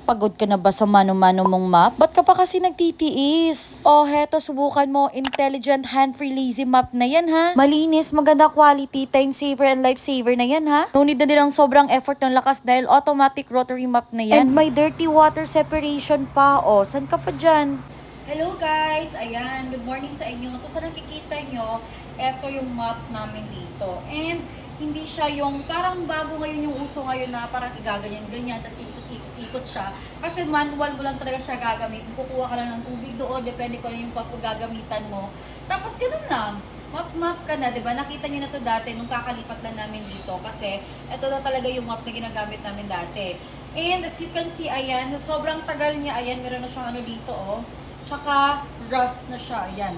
Pagod ka na ba sa mano-mano mong map? Ba't ka pa kasi nagtitiis? Oh, heto, subukan mo. Intelligent hand-free lazy map na yan, ha? Malinis, maganda quality, time saver and life saver na yan, ha? No need na din ang sobrang effort ng lakas dahil automatic rotary map na yan. And may dirty water separation pa. Oh, san ka pa dyan? Hello guys! Ayan, good morning sa inyo. So sa nakikita nyo, eto yung map namin dito. And hindi siya yung parang bago ngayon yung uso ngayon na parang igaganyan-ganyan, tapos ikot-ikot siya. Kasi manual mo lang talaga siya gagamitin. Kukuha ka lang ng tubig doon, depende kung ano yung gagamitan mo. Tapos ganun lang. Map ka na, di ba? Nakita nyo na to dati nung kakalipat lang namin dito. Kasi ito na talaga yung map na ginagamit namin dati. And as you can see, ayan, sa sobrang tagal niya, ayan, meron na siyang ano dito, oh. Tsaka rust na siya, ayan.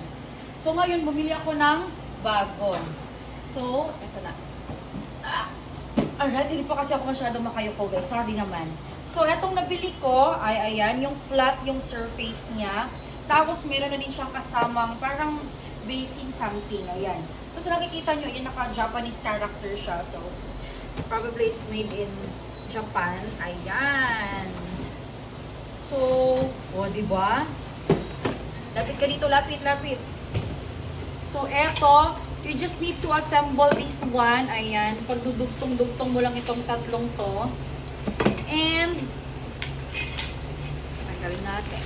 So ngayon, bumili ako ng bago. So, ito na. Alright, hindi pa kasi ako masyado makayuko guys. Sorry naman. So, etong nabili ko ay ayan, yung flat yung surface niya. Tapos, meron na din siyang kasamang parang basin something. Ayan. So, sa nakikita nyo, yun naka-Japanese character siya. So, probably it's made in Japan. Ayan. So, diba? Lapit ka dito, lapit. So, eto, you just need to assemble this one. Ayan. Pagdudugtong-dugtong mo lang itong tatlong to. And, tanggalin natin.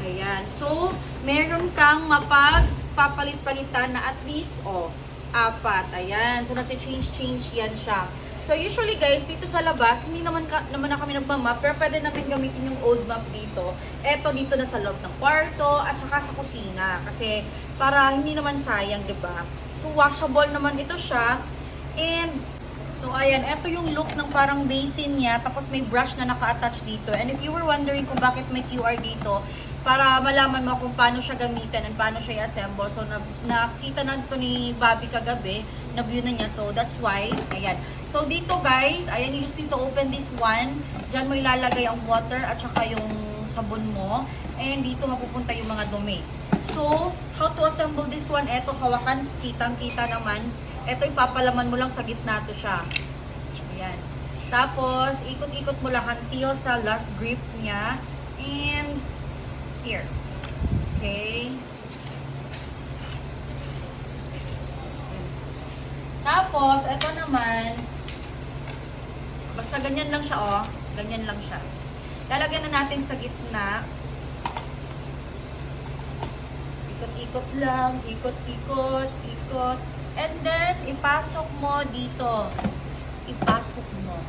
Ayan. So, meron kang mapagpapalit-palitan na at least, 4. Ayan. So, nag-change yan siya. So, usually guys, dito sa labas, hindi naman na kami nagmamap, pero pwede namin gamitin yung old map dito. Eto, dito na sa loob ng kwarto, at saka sa kusina. Kasi, para hindi naman sayang, diba? So, washable naman ito siya. And, so, ayan, eto yung look ng parang basin niya, tapos may brush na naka-attach dito. And if you were wondering kung bakit may QR dito, para malaman mo kung paano siya gamitin and paano siya i-assemble. So, nakita na ito ni Bobby kagabi, na-view na niya. So, that's why, ayan. So, dito guys, ayan, you just need to open this one. Diyan mo ilalagay ang water at saka yung sabon mo. And dito mapupunta yung mga dumi. So, how to assemble this one? Eto, hawakan, kitang-kita naman. Eto, ipapalaman mo lang sa gitna to siya. Ayan. Tapos, ikot-ikot mo lang hantiyo sa last grip niya. And, here. Okay. Tapos, eto naman, basta ganyan lang siya, ganyan lang siya. Lalagyan na natin sa gitna. Ikot-ikot lang, ikot. And then, ipasok mo dito. Ipasok mo.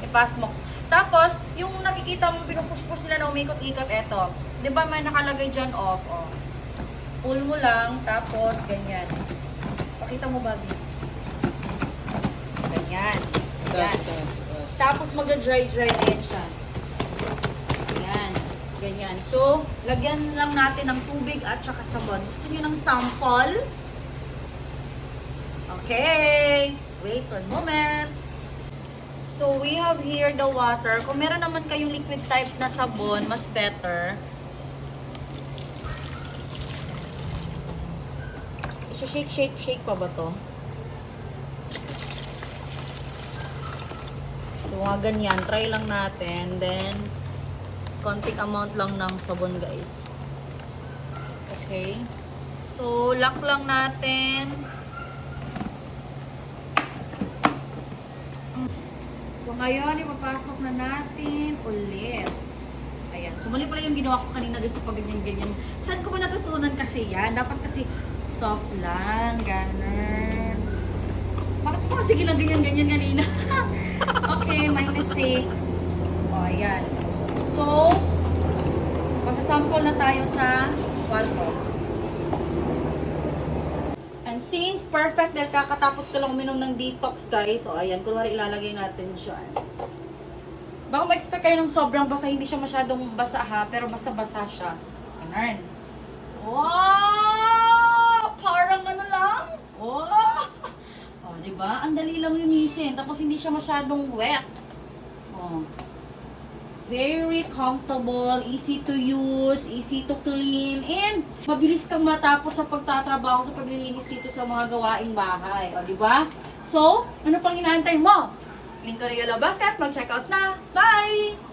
Ipasok mo. Tapos, yung nakikita mo, pinupush-push nila na umikot-ikot, eto. Diba may nakalagay dyan off, Pull mo lang, tapos, ganyan. Pakita mo, Bobby. Ganyan. Tapos, mag-dry na yan siya. Ayan. Ganyan. So, lagyan lang natin ng tubig at saka sabon. Gusto nyo ng sample? Okay. Wait one moment. So, we have here the water. Kung meron naman kayong liquid type na sabon, mas better. Shake pa ba to? So, mga ganyan. Try lang natin. Then, konting amount lang ng sabon, guys. Okay. So, lock lang natin. So, ngayon, ipapasok na natin ulit. Ayan. So, mali pala yung ginawa ko kanina guys sa pag-ganyan-ganyan. Saan ko ba natutunan kasi yan? Dapat kasi soft lang. Ganun. Bakit ko kasi gilang ganyan-ganyan kanina? Okay, my mistake. Ayan. So, magsasample na tayo sa kwarto. Since perfect dahil kakatapos ko lang uminom ng detox guys. Ayan, kunwari ilalagay natin dyan. Baka ma-expect kayo ng sobrang basa. Hindi siya masyadong basa ha, pero basa-basa siya. Ganun. Wow! Parang ano lang? Wow! Diba? Ang dali lang linisin. Tapos hindi siya masyadong wet. Very comfortable, easy to use, easy to clean, and mabilis kang matapos sa pagtatrabaho sa paglilinis dito sa mga gawaing bahay. Di ba? So, ano pang inaantay mo? Link ko rin yung Basket. Mag-check out na. Bye!